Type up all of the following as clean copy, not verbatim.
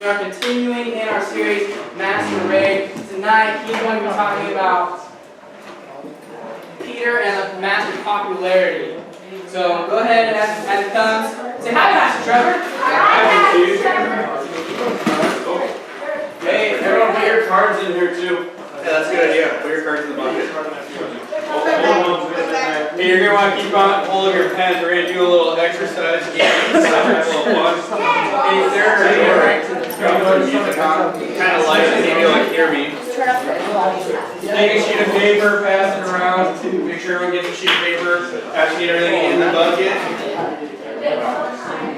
We are continuing in our series, Masquerade. Tonight, he's going to be talking about Peter and the master's popularity. So go ahead and as it comes, say hi, Master Trevor. Hi, Master Trevor. Hey, everyone, put your cards in here too. Yeah, that's a good idea. Put your cards in the bucket. Hey, you're gonna want to keep on hold of your pens. We're gonna do a little exercise. Yeah, a little fun. Hey, there, kind of light, maybe you'll like hear me. Take a sheet of paper, pass it around. Make sure everyone gets a sheet of paper. After you get everything in the bucket.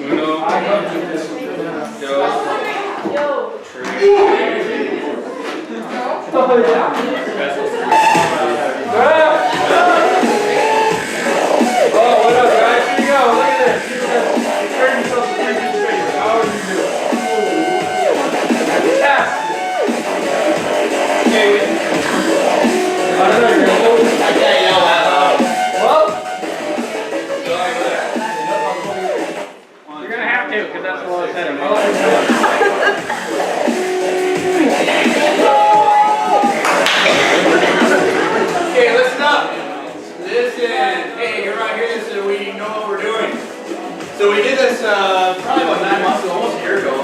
Uno, dos, Oh, what up, guys? Here you go. Look at this. Turn yourself to 3 feet straight. How are you doing? Yes. Okay. I don't know. You're gonna hold it. I can't yell that loud. Well, you're gonna have to, because that's what I said. Okay, listen up. Listen. Hey, you're right here so we know what we're doing. So we did this probably about 9 months ago, almost a year ago.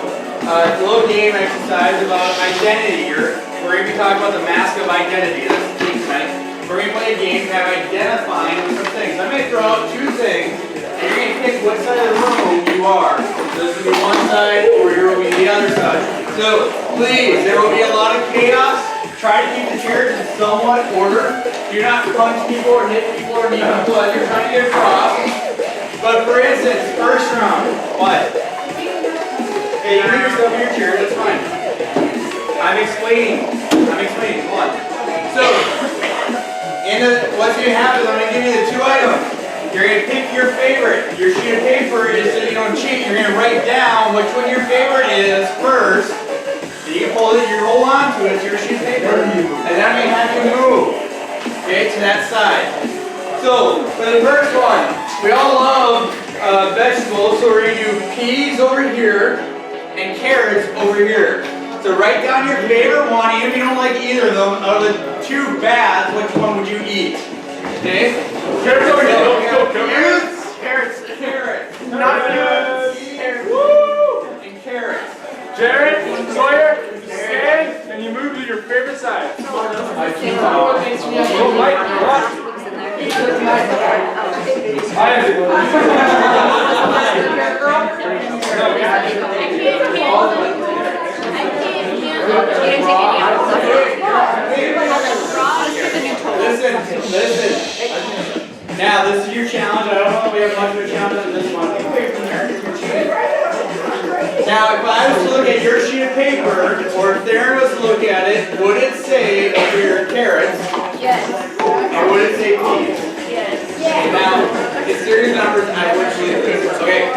It's a little game exercise about identity. We're going to be talking about the mask of identity. That's the thing tonight. We're going to play a game to have identifying with some things. I'm going to throw out 2 things, and you're going to pick what side of the room you are. So this will be one side, or you will be the other side. So please, there will be a lot of chaos. Try to keep the chairs in somewhat order. Do not punch people or hit people or knee people as you're trying to get across. But for instance, first round, what? Hey, you leave yourself in your chair, that's fine. I'm explaining. Come on. So, what's going to happen is I'm going to give you the 2 items. You're going to pick your favorite. Your sheet of paper is so you don't cheat. You're going to write down which one your favorite is first. You can hold it, you hold on to it, it's your sheet of paper. And then I'm going to have you move, okay, to that side. So, for the first one, we all love vegetables, so we're going to do peas over here and carrots over here. So write down your favorite one, even if you don't like either of them, out of the 2 baths, which one would you eat? Okay? Carrots over here. Carrots. Not carrots. Woo! And carrots. Jared, Sawyer, stand, and you move to your favorite side. Listen. Now, this is your challenge. I don't know if we have much of a challenge on this one. Get away from there. Now, if I was to look at your sheet of paper, or if Darren was to look at it, would it say over your carrots? Yes. Or would it say peas? Yes. Okay, now, in serious numbers, I would choose peas. Okay.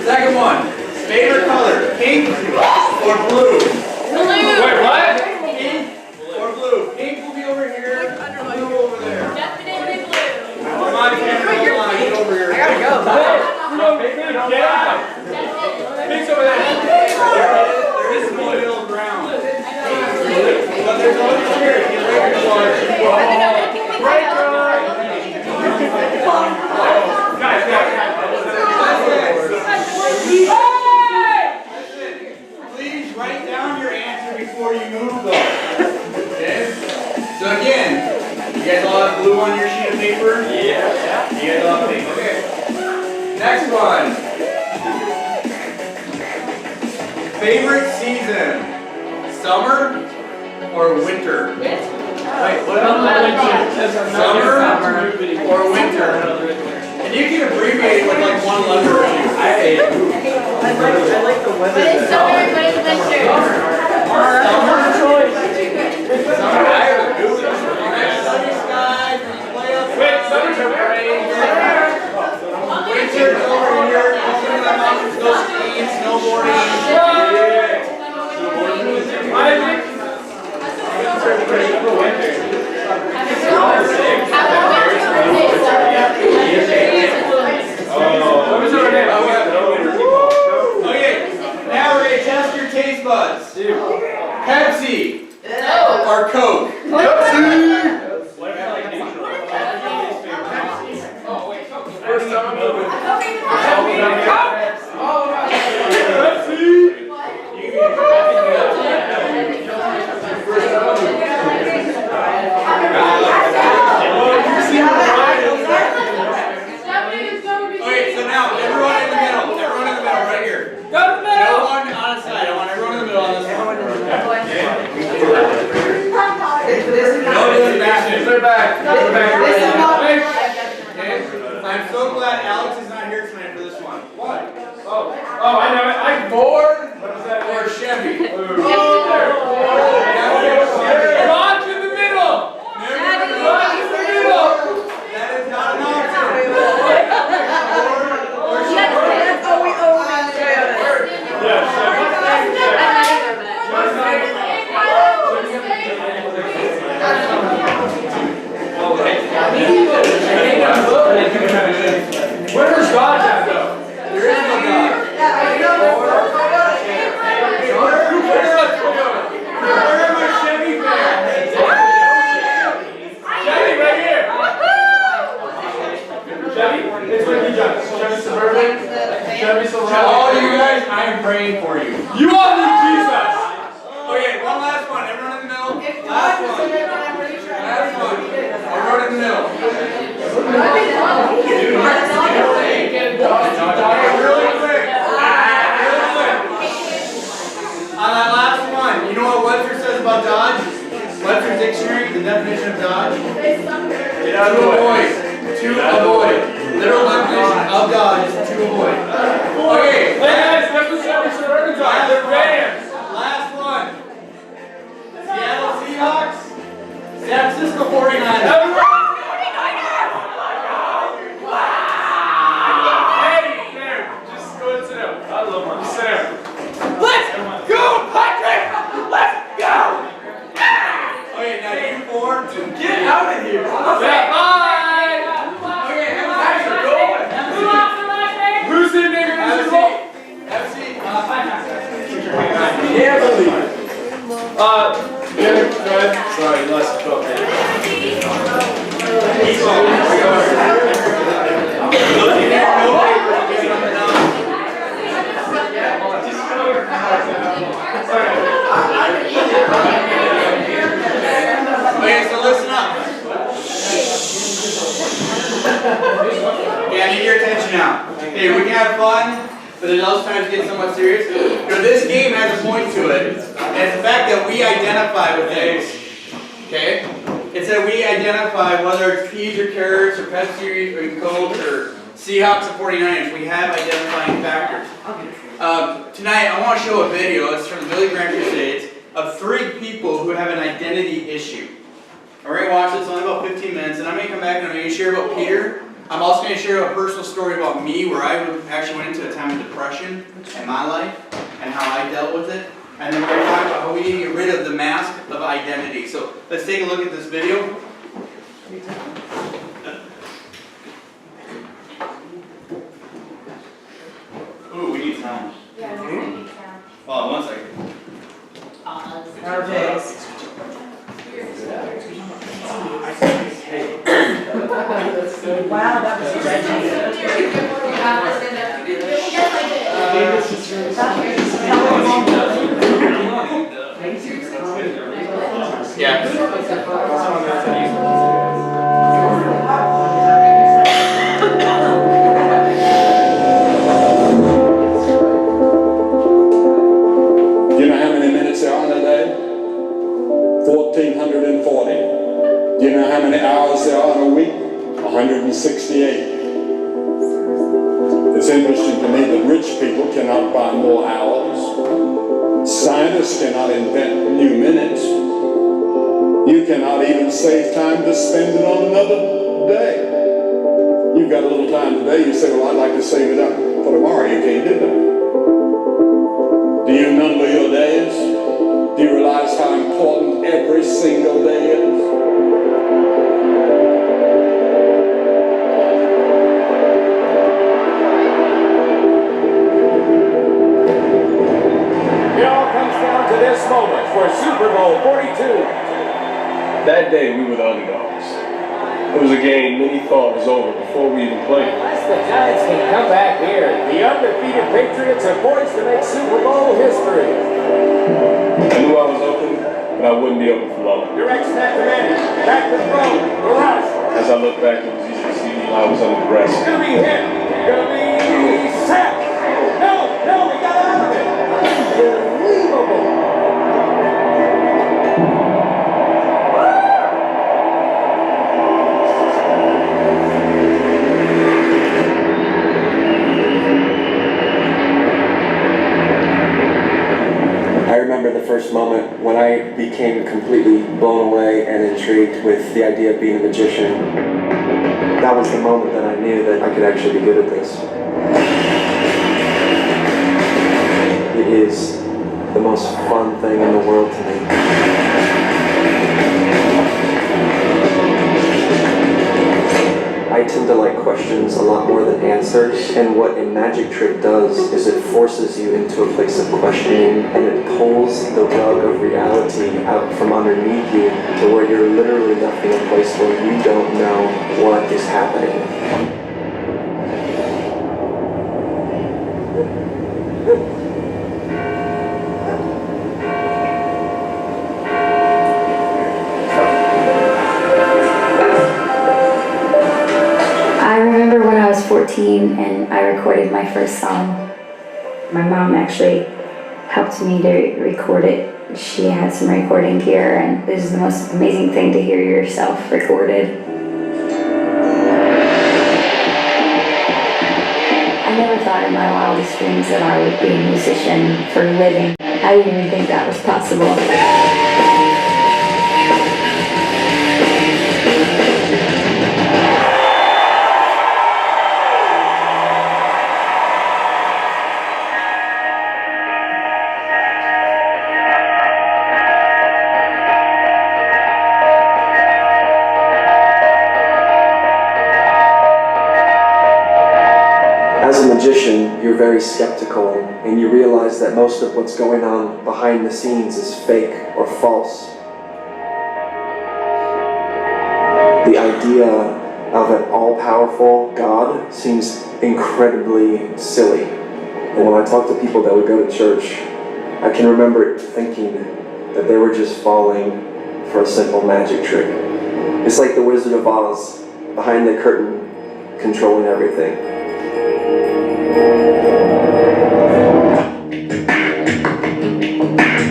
Second one. Favorite color, pink or blue? Blue. Wait, what? Pink or blue? Pink will be over here, blue over there. Definitely blue. Come on, camera, hold on, get over here. I gotta go. Get out! Pink's over there. There is no middle ground. But there's always here. If you like your large, Great job! Guys. Listen, please write down your answer before you move those. Okay? So again, you guys all have blue on your sheet of paper? Yeah. You guys all have pink. Okay. Next one. Favorite season? Summer or winter? Wait, what? Summer or winter? And you can abbreviate it with like 1 letter. I like the weather. What is summer? What is winter? Summer choice. Summer. I have a good sunny skies. Wait, summer's over there. Winter's over here. Go to the mountains, go skiing, snowboarding. Oh, Oh, I know it. Ford What is that? or Chevy? Dodge in the middle. Dodge in the middle. That is not an option. Ford or Chevy? Yes. Where's Dodge at though? There is no Dodge. Where are my Chevy fans? Chevy right here. Chevy? It's what you got. Chevy Suburban. Chevy Silverado. All you guys, I am praying for you. You all need Jesus. Okay, one last one. Everyone in the middle. Last one. Last one. Everyone in the middle. Really quick. On that last one, you know what Webster says about Dodge? Webster's dictionary, the definition of Dodge? Get out of the way. To avoid. Literal definition of Dodge is to avoid. Okay, Hey guys, that's the Chevy Suburban drive. They're vans. last one. Seattle Seahawks, San Francisco 49ers. Hey, there. Just go and sit down. I love one. Just sit down. Let's go, Patrick! Let's go! Okay, now you four, get out of here. Yeah, bye. Okay, have a seat. Who's in there? Have a Who's in seat. Have a seat. Yeah, go ahead. Sorry, you lost the phone. Okay, so listen up. Okay, I need your attention now. Okay, we can have fun, but it also times get somewhat serious. This game has a point to it, and it's the fact that we identify with things. Okay? It's that we identify whether it's peas or carrots or Pepsi or Coke or Seahawks or 49ers. We have identifying factors. Tonight, I want to show a video. It's from the Billy Graham Crusades of 3 people who have an identity issue. We're going to watch this, only about 15 minutes, and I'm going to come back and I'm going to share about Peter. I'm also going to share a personal story about me where I actually went into a time of depression in my life and how I dealt with it. And then we're going to talk about how we need to get rid of the mask of identity. So let's take a look at this video. Ooh, we need sound. Hold on 1 second. Wow, that was Yeah. Do you know how many minutes there are in a day? 1,440. Do you know how many hours there are in a week? 168. It's interesting to me that rich people cannot buy more hours. Scientists cannot invent new minutes. You cannot even save time to spend it on another day. You've got a little time today, you say, well, I'd like to save it up for tomorrow. You can't do that. Do you number your days? Do you realize how important every single day is? It all comes down to this moment for Super Bowl 42. That day we were the underdogs. It was a game many thought was over before we even played. Unless the Giants can come back here, the undefeated Patriots are poised to make Super Bowl history. I knew I was open, but I wouldn't be open for long. Direct snap to Manning. Back to throw. Barrage. As I look back, it was easy to see I was under duress. Gonna be hit. Gonna be sacked. No, we got out of it. Unbelievable. first moment when I became completely blown away and intrigued with the idea of being a magician. That was the moment that I knew that I could actually be good at this. It is the most fun thing in the world to me. I tend to like questions a lot more than answers, and what a magic trick does is it forces you into a place of questioning, and it pulls the rug of reality out from underneath you to where you're literally left in a place where you don't know what is happening. I remember when I was 14 and I recorded my first song. My mom actually helped me to record it. She had some recording gear, and this is the most amazing thing to hear yourself recorded. I never thought in my wildest dreams that I would be a musician for a living. I didn't even think that was possible. As a magician, you're very skeptical, and you realize that most of what's going on behind the scenes is fake or false. The idea of an all-powerful God seems incredibly silly. And when I talk to people that would go to church, I can remember thinking that they were just falling for a simple magic trick. It's like the Wizard of Oz, behind the curtain, controlling everything.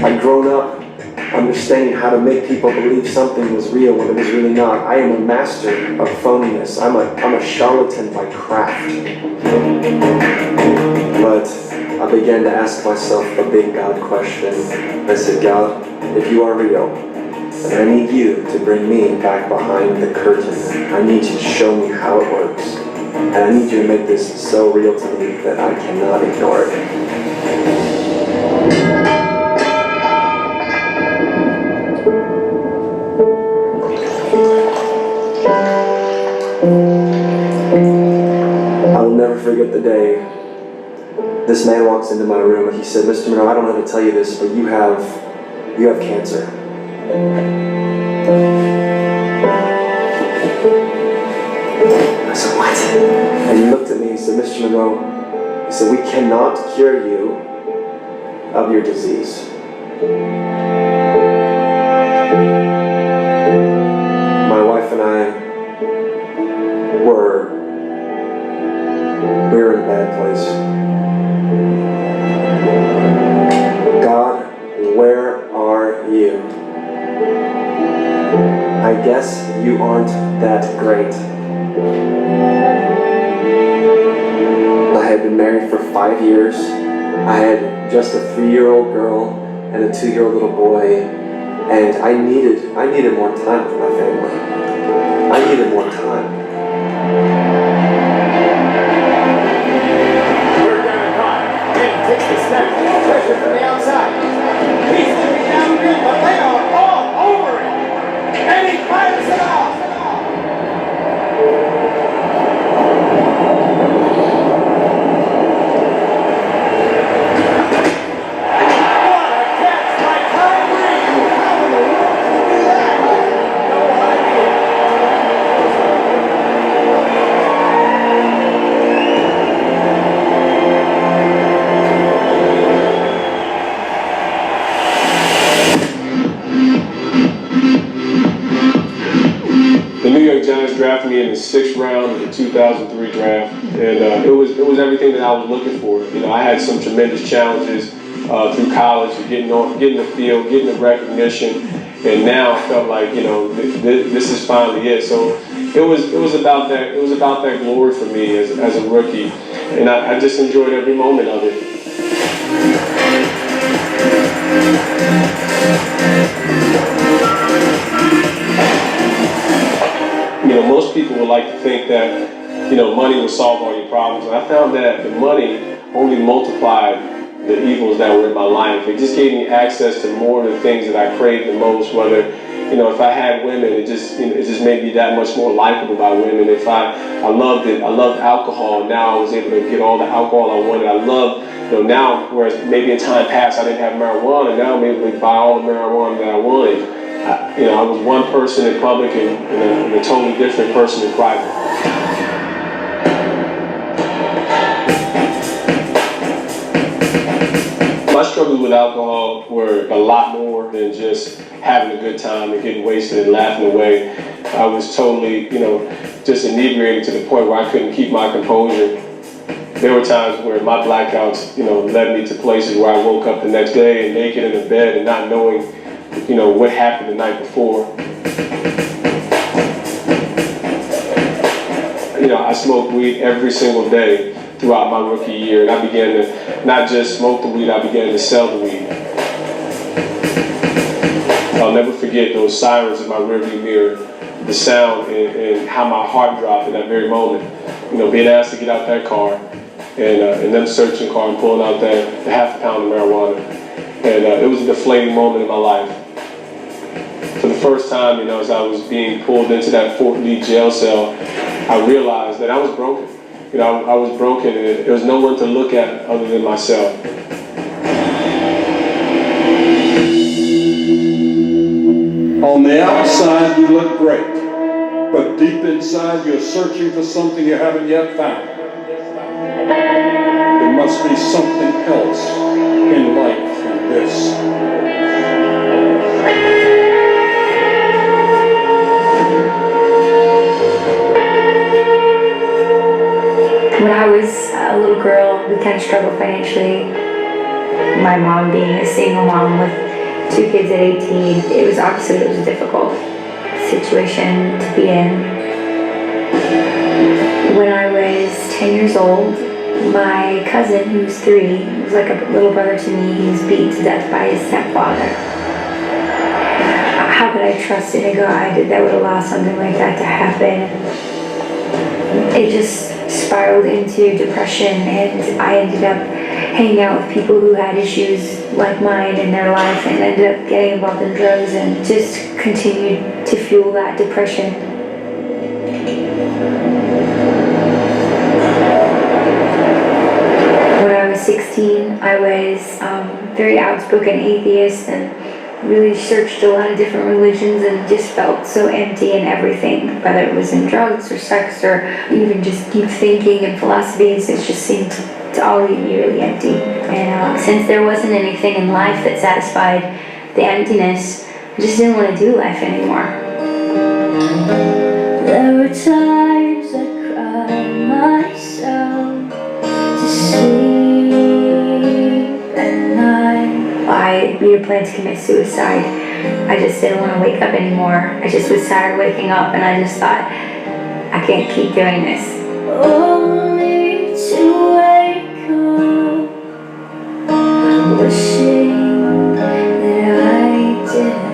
I'd grown up understanding how to make people believe something was real when it was really not. I am a master of phoniness. I'm a charlatan by craft. But I began to ask myself a big God question. I said, God, if you are real, then I need you to bring me back behind the curtain. I need you to show me how it works. And I need you to make this so real to me that I cannot ignore it. I will never forget the day this man walks into my room and he said, Mr. Monroe, I don't know how to tell you this, but you have cancer. I said, what? And he looked at me and he said, Mr. Monroe, he said, we cannot cure you of your disease. My wife and I we were in a bad place. God, where are you? I guess you aren't that great. I had been married for 5 years. I had just a 3-year-old girl and a 2-year-old little boy, and I needed more time with my family. I needed more time. Takes the snap, pressure from the outside. He's looking down good, but they are all over it. And he fires it off. What a catch by Kyrie! How in the world did he do that? No idea. The New York Giants drafted me in the 6th round of the 2003 draft, and it was everything that I was looking for. You know, I had some tremendous challenges through college, getting the field, getting the recognition, and now I felt like, you know, this is finally it. So it was about that glory for me as a rookie, and I just enjoyed every moment of it. that, you know, money would solve all your problems. And I found that the money only multiplied the evils that were in my life. It just gave me access to more of the things that I craved the most, whether, you know, if I had women, it just made me that much more likable by women. If I loved it, I loved alcohol. Now I was able to get all the alcohol I wanted. I love, you know, now, whereas maybe in time past I didn't have marijuana, now I'm able to buy all the marijuana that I wanted. You know, I was one person in public and a totally different person in private. My struggles with alcohol were a lot more than just having a good time and getting wasted and laughing away. I was totally, you know, just inebriated to the point where I couldn't keep my composure. There were times where my blackouts, you know, led me to places where I woke up the next day and naked in the bed and not knowing, you know, what happened the night before. You know, I smoked weed every single day throughout my rookie year, and I began to not just smoke the weed, I began to sell the weed. I'll never forget those sirens in my rearview mirror, the sound and how my heart dropped in that very moment. You know, being asked to get out that car and them searching the car and pulling out that half a pound of marijuana. And it was a deflating moment in my life. For the first time, you know, as I was being pulled into that Fort Lee jail cell, I realized that I was broken. You know, I was broken and there was no one to look at other than myself. On the outside, you look great, but deep inside, you're searching for something you haven't yet found. There must be something else in life than this. When I was a little girl, we kind of struggled financially. My mom being a single mom with 2 kids at 18, it was a difficult situation to be in. When I was 10 years old, my cousin, who was 3, was like a little brother to me. He was beaten to death by his stepfather. How could I trust in a God that would allow something like that to happen? It just spiraled into depression, and I ended up hanging out with people who had issues like mine in their life and ended up getting involved in drugs and just continued to fuel that depression. When I was 16, I was very outspoken atheist and really searched a lot of different religions and just felt so empty in everything, whether it was in drugs or sex or even just deep thinking and philosophies. It just seemed to all leave me really empty. And since there wasn't anything in life that satisfied the emptiness, I just didn't want to do life anymore. There were times I cried myself to sleep at night. I made a plan to commit suicide. I just didn't want to wake up anymore. I just was tired of waking up, and I just thought, I can't keep doing this. Only to wake up, wishing that I didn't.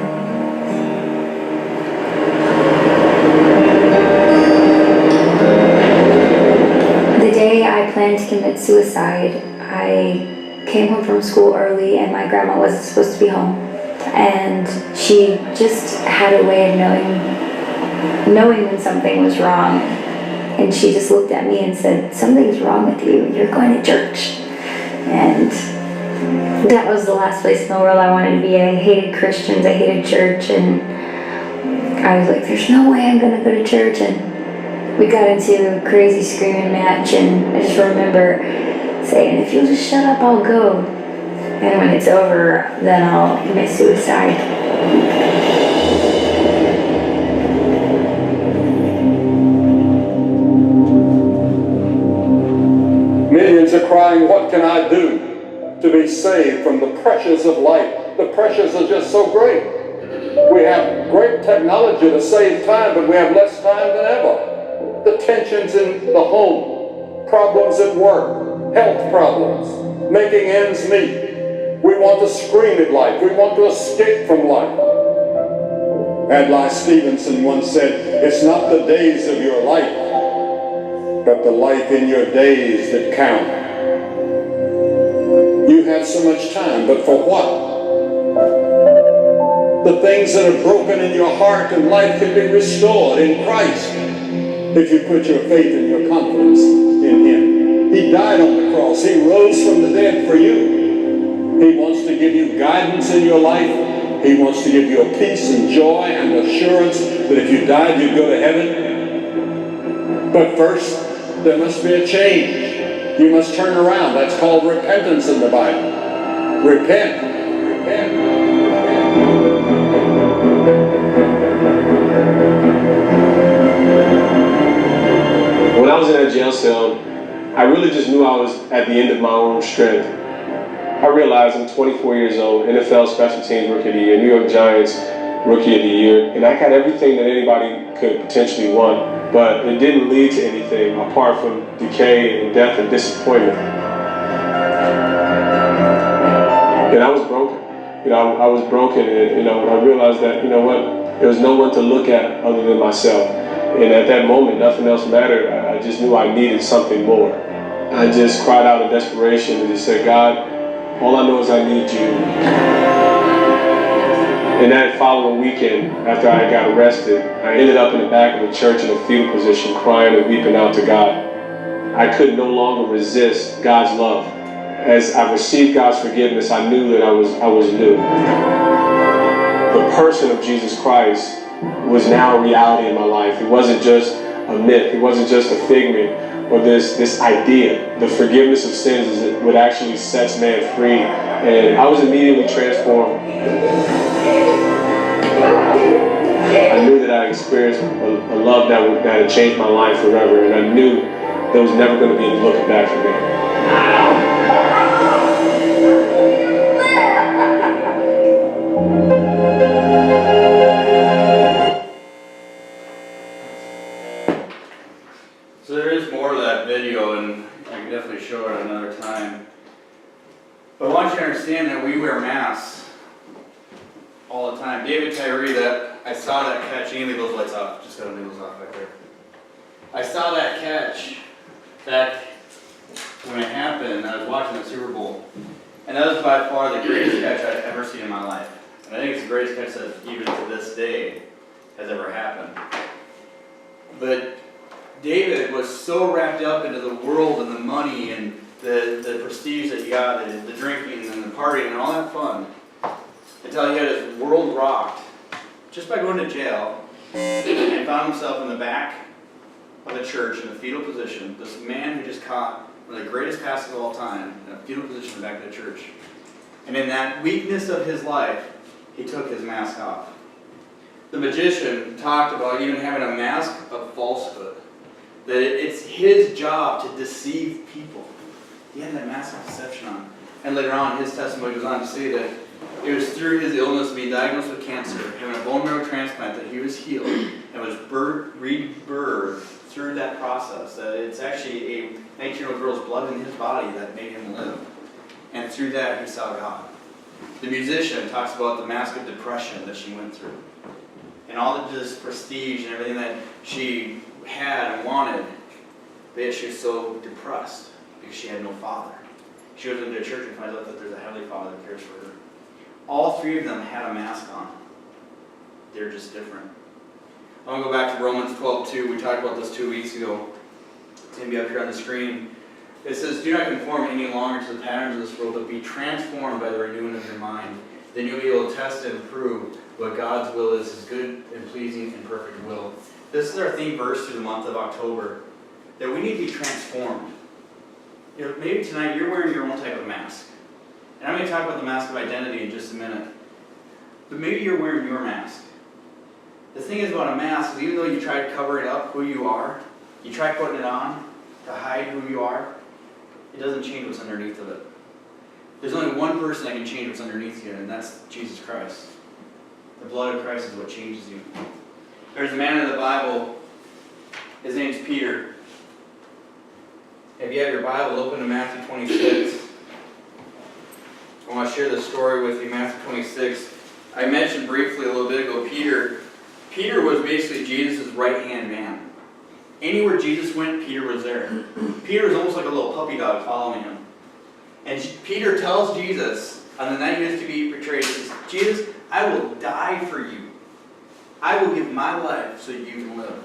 The day I planned to commit suicide, I came home from school early and my grandma wasn't supposed to be home. And she just had a way of knowing when something was wrong. And she just looked at me and said, "Something's wrong with you, you're going to church." And that was the last place in the world I wanted to be. I hated Christians, I hated church, and I was like, there's no way I'm gonna go to church. And we got into a crazy screaming match, and I just remember saying, if you'll just shut up, I'll go. And when it's over, then I'll commit suicide. Millions are crying, what can I do to be saved from the pressures of life? The pressures are just so great. We have great technology to save time, but we have less time than ever. The tensions in the home, problems at work, health problems, making ends meet. We want to scream at life. We want to escape from life. Adlai Stevenson once said, it's not the days of your life but the life in your days that count. You have so much time, but for what? The things that are broken in your heart and life can be restored in Christ if you put your faith and your confidence in Him. He died on the cross. He rose from the dead for you. He wants to give you guidance in your life. He wants to give you a peace and joy and assurance that if you died, you'd go to heaven. But first, there must be a change. You must turn around. That's called repentance in the Bible. Repent. Repent. When I was in that jail cell, I really just knew I was at the end of my own strength. I realized I'm 24 years old, NFL Special Teams Rookie of the Year, New York Giants Rookie of the Year, and I had everything that anybody could potentially want, but it didn't lead to anything apart from decay and death and disappointment. And I was broken. I was broken, and I realized that, there was no one to look at other than myself. And at that moment, nothing else mattered. I just knew I needed something more. I just cried out in desperation and just said, God, all I know is I need you. And that following weekend, after I got arrested, I ended up in the back of the church in a fetal position, crying and weeping out to God. I could no longer resist God's love. As I received God's forgiveness, I knew that I was new. The person of Jesus Christ was now a reality in my life. It wasn't just a myth. It wasn't just a figment or this idea. The forgiveness of sins is what actually sets man free. And I was immediately transformed. I knew that I experienced a love that had changed my life forever, and I knew there was never going to be any looking back for me. So there is more of that video, and I can definitely show it another time. But I want you to understand that we wear masks all the time. David Tyree, I saw that catch. You can leave those lights off. Just gotta leave those off back there. I saw that catch back when it happened. I was watching the Super Bowl, and that was by far the greatest catch I've ever seen in my life. And I think it's the greatest catch that even to this day has ever happened. But David was so wrapped up into the world and the money and the prestige that he got, the drinking and the partying and all that fun, until he had his world rocked just by going to jail and found himself in the back of the church in a fetal position. This man who just caught one of the greatest passes of all time in a fetal position in the back of the church. And in that weakness of his life, he took his mask off. The magician talked about even having a mask of falsehood. That it's his job to deceive people. He had that mask of deception on. And later on, his testimony goes on to say that it was through his illness, being diagnosed with cancer, having a bone marrow transplant, that he was healed and was rebirthed through that process. That it's actually a 19-year-old girl's blood in his body that made him live. And through that, he saw God. The musician talks about the mask of depression that she went through. And all of this prestige and everything that she had and wanted, but yet she was so depressed because she had no father. She goes into a church and finds out that there's a heavenly Father that cares for her. All three of them had a mask on. They're just different. I want to go back to Romans 12:2. We talked about this 2 weeks ago. It's going to be up here on the screen. It says, "Do not conform any longer to the patterns of this world, but be transformed by the renewing of your mind. Then you'll be able to test and prove what God's will is, His good and pleasing and perfect will." This is our theme verse through the month of October, that we need to be transformed. Maybe tonight you're wearing your own type of mask. And I'm going to talk about the mask of identity in just a minute. But maybe you're wearing your mask. The thing is about a mask, even though you try to cover it up who you are, you try putting it on to hide who you are, it doesn't change what's underneath of it. There's only one person that can change what's underneath you, and that's Jesus Christ. The blood of Christ is what changes you. There's a man in the Bible, his name's Peter. If you have your Bible, open to Matthew 26. I want to share this story with you, Matthew 26. I mentioned briefly a little bit ago, Peter was basically Jesus' right-hand man. Anywhere Jesus went, Peter was there. Peter was almost like a little puppy dog following him. And Peter tells Jesus, on the night he was to be betrayed, he says, Jesus, I will die for you. I will give my life so you can live.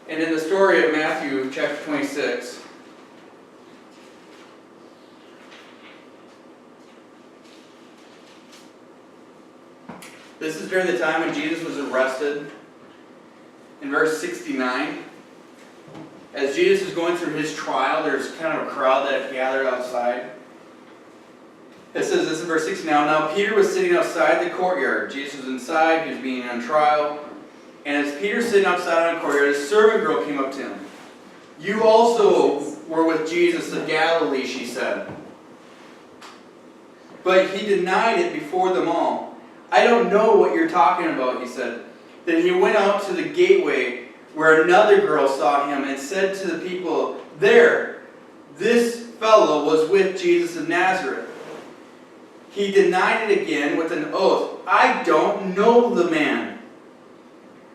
And in the story of Matthew chapter 26, this is during the time when Jesus was arrested. In verse 69, as Jesus is going through his trial, there's kind of a crowd that gathered outside. It says this in verse 69, now Peter was sitting outside the courtyard. Jesus was inside, he was being on trial. And as Peter was sitting outside on the courtyard, a servant girl came up to him. You also were with Jesus of Galilee, she said. But he denied it before them all. I don't know what you're talking about, he said. Then he went out to the gateway where another girl saw him and said to the people, there, this fellow was with Jesus of Nazareth. He denied it again with an oath. I don't know the man.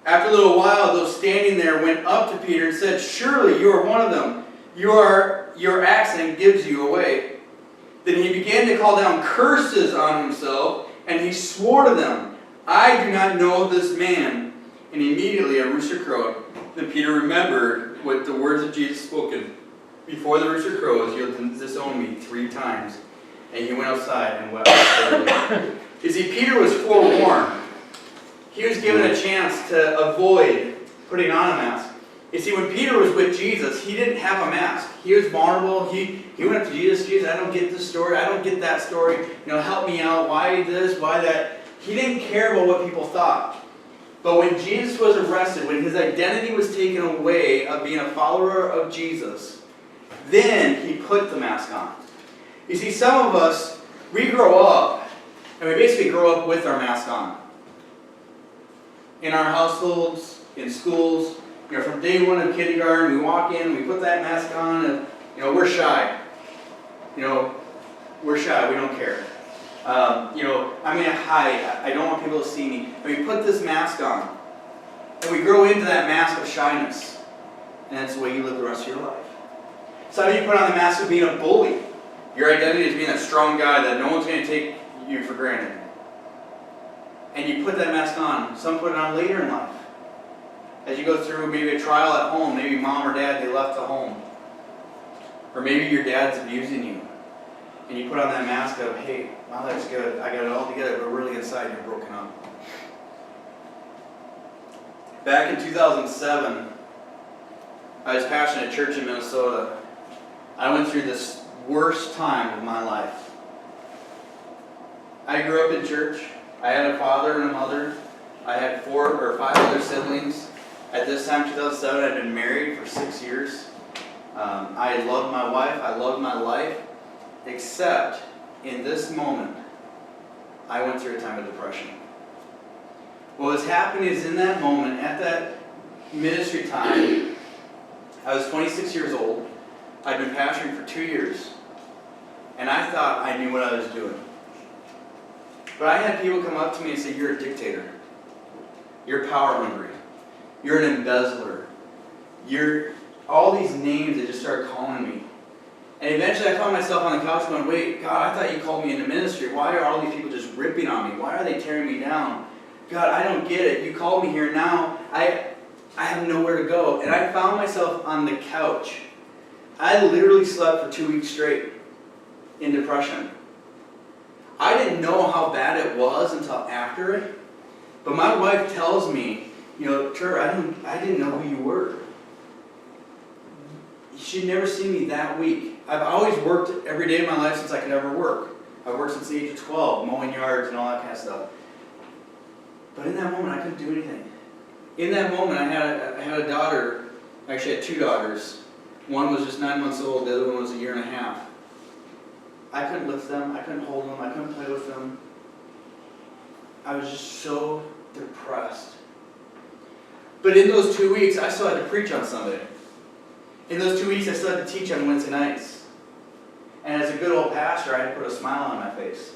After a little while, those standing there went up to Peter and said, surely you are one of them. Your accent gives you away. Then he began to call down curses on himself, and he swore to them, I do not know this man. And immediately a rooster crowed. Then Peter remembered what the words of Jesus spoken. Before the rooster crows, you'll disown me 3 times. And he went outside and wept bitterly. You see, Peter was forewarned. He was given a chance to avoid putting on a mask. You see, when Peter was with Jesus, he didn't have a mask. He was vulnerable. He went up to Jesus. Jesus, I don't get this story. I don't get that story. Help me out. Why this? Why that? He didn't care about what people thought. But when Jesus was arrested, when his identity was taken away of being a follower of Jesus, then he put the mask on. You see, some of us, we grow up, and we basically grow up with our mask on. In our households, in schools, from day one of kindergarten, we walk in, we put that mask on, and we're shy. We're shy, we don't care. I'm going to hide, I don't want people to see me. And we put this mask on, and we grow into that mask of shyness. And that's the way you live the rest of your life. Some of you put on the mask of being a bully. Your identity is being that strong guy that no one's going to take you for granted. And you put that mask on. Some put it on later in life. As you go through maybe a trial at home, maybe mom or dad, they left the home. Or maybe your dad's abusing you. And you put on that mask of, hey, my life's good, I got it all together, but really inside you're broken up. Back in 2007, I was pastoring at a church in Minnesota. I went through this worst time of my life. I grew up in church. I had a father and a mother. I had 4 or 5 other siblings. At this time, 2007, I'd been married for 6 years. I loved my wife. I loved my life. Except in this moment, I went through a time of depression. What was happening is in that moment, at that ministry time, I was 26 years old. I'd been pastoring for 2 years. And I thought I knew what I was doing. But I had people come up to me and say, you're a dictator. You're power hungry. You're an embezzler. You're all these names that just started calling me. And eventually I found myself on the couch going, wait, God, I thought you called me into ministry. Why are all these people just ripping on me? Why are they tearing me down? God, I don't get it. You called me here now. I have nowhere to go. And I found myself on the couch. I literally slept for 2 weeks straight in depression. I didn't know how bad it was until after it. But my wife tells me, Trevor, I didn't know who you were. She'd never seen me that weak. I've always worked every day of my life since I could ever work. I've worked since the age of 12, mowing yards and all that kind of stuff. But in that moment, I couldn't do anything. In that moment, I had a daughter. Actually, I had 2 daughters. One was just 9 months old. The other one was 1.5 years. I couldn't lift them. I couldn't hold them. I couldn't play with them. I was just so depressed. But in those 2 weeks, I still had to preach on Sunday. In those 2 weeks, I still had to teach on Wednesday nights. And as a good old pastor, I had to put a smile on my face.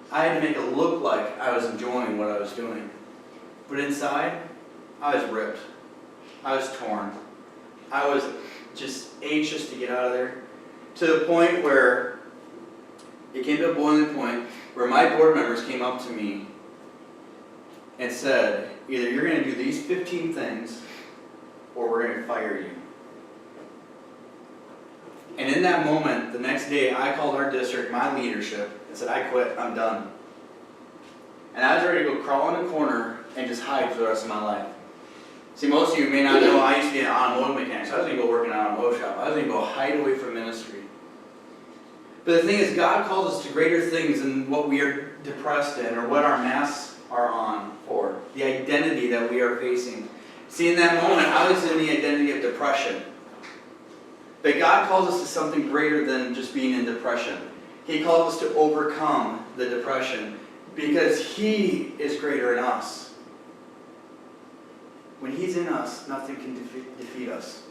I had to make it look like I was enjoying what I was doing. But inside, I was ripped. I was torn. I was just anxious to get out of there. To the point where it came to a boiling point where my board members came up to me and said, either you're going to do these 15 things or we're going to fire you. And in that moment, the next day, I called our district, my leadership, and said, I quit, I'm done. And I was ready to go crawl in a corner and just hide for the rest of my life. See, most of you may not know, I used to be an automotive mechanic, so I was going to go work in an automotive shop. I was going to go hide away from ministry. But the thing is, God calls us to greater things than what we are depressed in or what our masks are on for, the identity that we are facing. See, in that moment, I was in the identity of depression. But God calls us to something greater than just being in depression. He calls us to overcome the depression because He is greater in us. When He's in us, nothing can defeat us.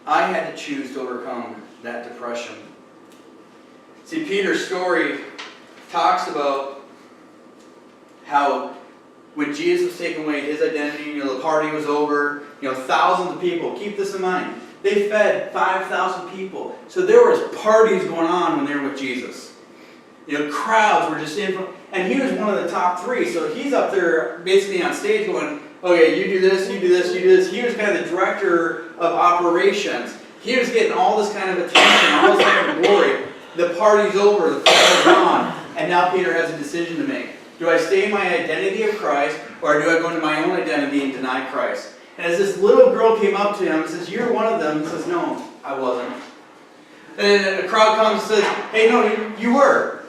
I had to choose to overcome that depression. See, Peter's story talks about how when Jesus was taken away, his identity, the party was over, thousands of people. Keep this in mind. They fed 5,000 people. So there was parties going on when they were with Jesus. Crowds were just in, and he was one of the top 3. So he's up there basically on stage going, okay, you do this, you do this, you do this. He was kind of the director of operations. He was getting all this kind of attention, all this kind of glory. The party's over, the party's gone, and now Peter has a decision to make. Do I stay in my identity of Christ, or do I go into my own identity and deny Christ? And as this little girl came up to him and says, you're one of them, he says, no, I wasn't. And then a crowd comes and says, hey, no, you were.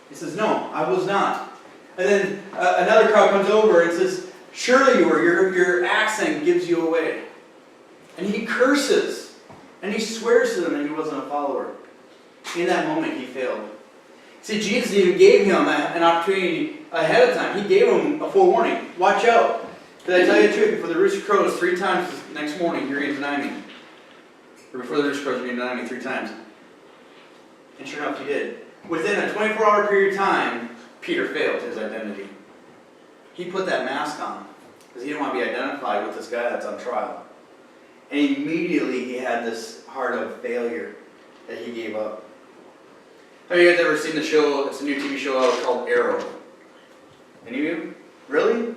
He says, no, I was not. And then another crowd comes over and says, surely you were. Your accent gives you away. And he curses. And he swears to them that he wasn't a follower. In that moment, he failed. See, Jesus even gave him an opportunity ahead of time. He gave him a full warning. Watch out. Did I tell you the truth? Before the rooster crows 3 times the next morning, you're going to deny me. Or before the rooster crows, you're going to deny me 3 times. And sure enough, he did. Within a 24-hour period of time, Peter failed his identity. He put that mask on because he didn't want to be identified with this guy that's on trial. And immediately he had this heart of failure that he gave up. Have you guys ever seen the show? It's a new TV show out called Arrow. Any of you? Really?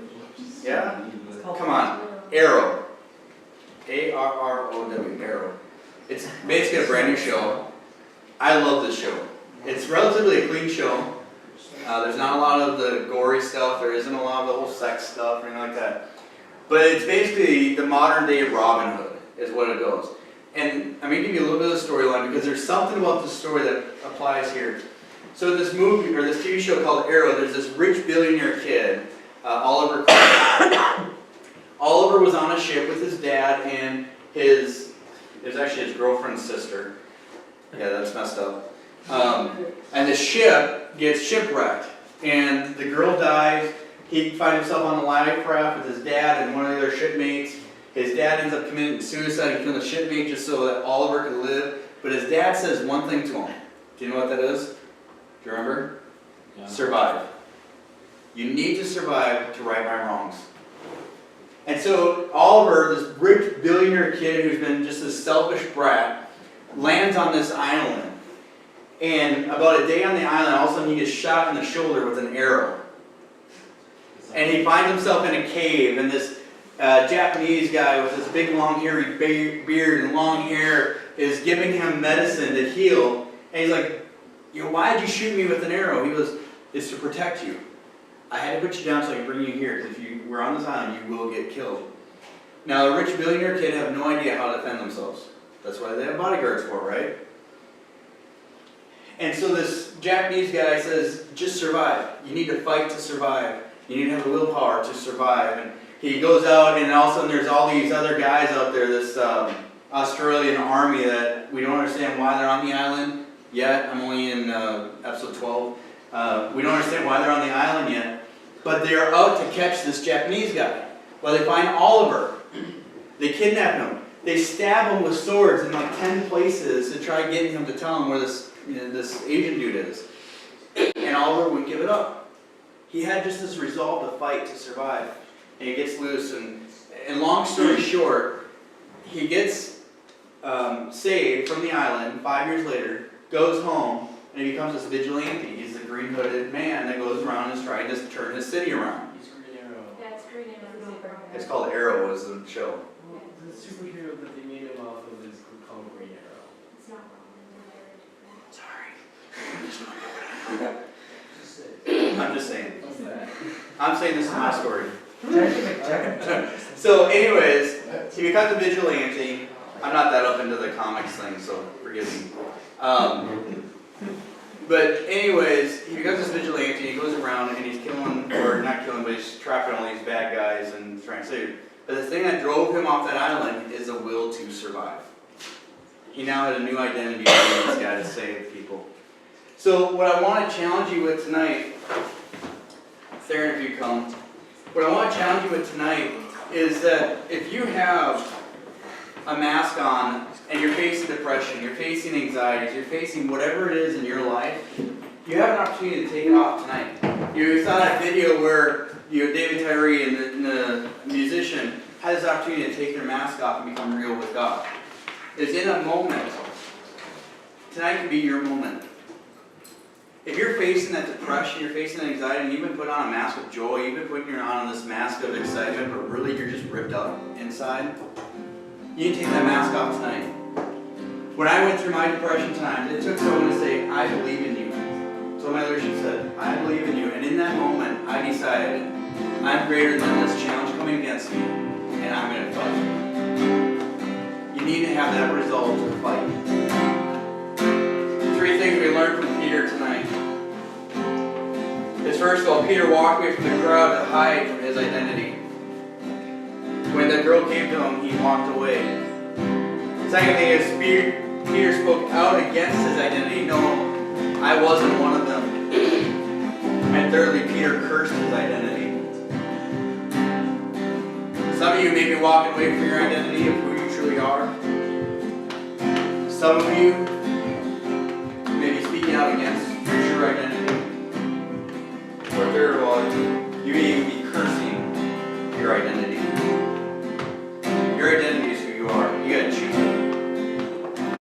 Yeah? Come on. Arrow. A-R-R-O-W. Arrow. It's basically a brand new show. I love this show. It's relatively a clean show. There's not a lot of the gory stuff. There isn't a lot of the whole sex stuff or anything like that. But it's basically the modern day Robin Hood is what it goes. And I'm going to give you a little bit of the storyline because there's something about the story that applies here. So this movie, or this TV show called Arrow, there's this rich billionaire kid, Oliver. Oliver was on a ship with his dad and it was actually his girlfriend's sister. Yeah, that's messed up. And the ship gets shipwrecked. And the girl dies. He finds himself on a life raft with his dad and one of the other shipmates. His dad ends up committing suicide and killing the shipmate just so that Oliver could live. But his dad says one thing to him. Do you know what that is? Do you remember? Yeah. Survive. You need to survive to right my wrongs. And so Oliver, this rich billionaire kid who's been just a selfish brat, lands on this island. And about a day on the island, all of a sudden he gets shot in the shoulder with an arrow. And he finds himself in a cave, and this Japanese guy with this big long hairy beard and long hair is giving him medicine to heal. And he's like, why did you shoot me with an arrow? He goes, it's to protect you. I had to put you down so I could bring you here, because if you were on this island, you will get killed. Now, a rich billionaire kid have no idea how to defend themselves. That's why they have bodyguards for, right? And so this Japanese guy says, just survive. You need to fight to survive. You need to have the willpower to survive. And he goes out, and all of a sudden there's all these other guys out there, this Australian army that we don't understand why they're on the island yet. I'm only in episode 12. We don't understand why they're on the island yet. But they're out to catch this Japanese guy. Well, they find Oliver. They kidnap him. They stab him with swords in like 10 places to try getting him to tell him where this Asian dude is. And Oliver wouldn't give it up. He had just this resolve to fight to survive. And he gets loose, and And long story short, he gets saved from the island 5 years later, goes home, and he becomes this vigilante. He's a green-hooded man that goes around and is trying to turn his city around. He's Green Arrow. Yeah, it's Green Arrow. It's called Arrow is the show. Well, the superhero that they made him off of is called Green Arrow. It's not wrong. Sorry. Just say. I'm just saying. What's that? I'm saying this is my story. So anyways, he becomes a vigilante. I'm not that up into the comics thing, so forgive me. But anyways, he becomes this vigilante. He goes around and he's killing, or not killing, but he's trapping all these bad guys and trying to save. But the thing that drove him off that island is a will to survive. He now had a new identity, and he's got to save people. So what I want to challenge you with tonight, Theron, if you come, what I want to challenge you with tonight is that if you have a mask on and you're facing depression, you're facing anxieties, you're facing whatever it is in your life, you have an opportunity to take it off tonight. You saw that video where David Tyree and the musician had this opportunity to take their mask off and become real with God. It's in a moment. Tonight can be your moment. If you're facing that depression, you're facing that anxiety, and you've been putting on a mask of joy, you've been putting on this mask of excitement, but really you're just ripped up inside, you can take that mask off tonight. When I went through my depression times, it took someone to say, I believe in you. So my leadership said, I believe in you. And in that moment, I decided, I'm greater than this challenge coming against me, and I'm going to fight. You need to have that resolve to fight. 3 things we learned from Peter tonight. Is first of all, Peter walked away from the crowd to hide from his identity. When that girl came to him, he walked away. Second thing is Peter spoke out against his identity. No, I wasn't one of them. And thirdly, Peter cursed his identity. Some of you may be walking away from your identity of who you truly are. Some of you may be speaking out against your true identity.